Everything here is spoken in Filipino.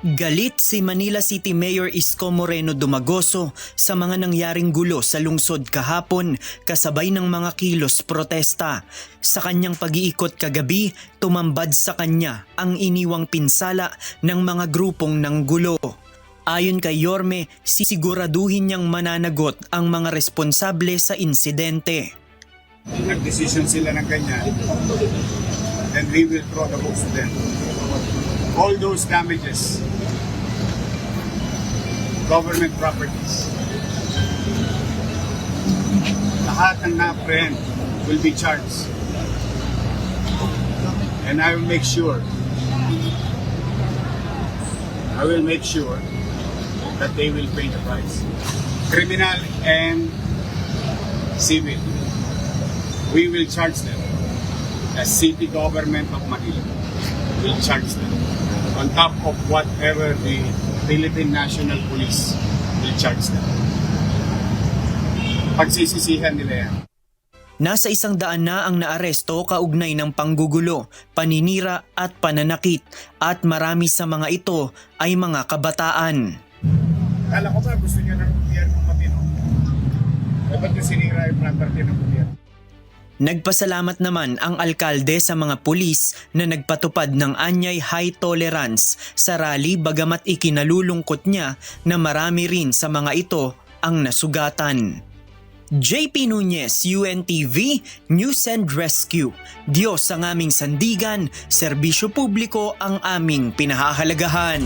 Galit si Manila City Mayor Isko Moreno Dumagoso sa mga nangyaring gulo sa lungsod kahapon kasabay ng mga kilos protesta. Sa kanyang pag-iikot kagabi, tumambad sa kanya ang iniwang pinsala ng mga grupong nanggulo. Ayon kay Yorme, sisiguraduhin niyang mananagot ang mga responsable sa insidente. Nag-decision sila ng ganyan, then we will throw the books to them. All those damages, government properties, lahat ng na-apprehend will be charged. And I will make sure that they will pay the price. Criminal and civil, we will charge them. The city government of Manila will charge them on top of whatever the Philippine National Police will charge them. Pagsisisihan nila yan. Nasa 100 na ang naaresto kaugnay ng panggugulo, paninira at pananakit at marami sa mga ito ay mga kabataan. Kala ko ba gusto niyo ng gobyerno matino? Dapat yung sinira yung property ng gobyerno. Nagpasalamat naman ang alkalde sa mga pulis na nagpatupad ng anyay high tolerance sa rally bagamat ikinalulungkot niya na marami rin sa mga ito ang nasugatan. JP Nunez, UNTV, News and Rescue. Diyos ang aming sandigan, serbisyo publiko ang aming pinahahalagahan.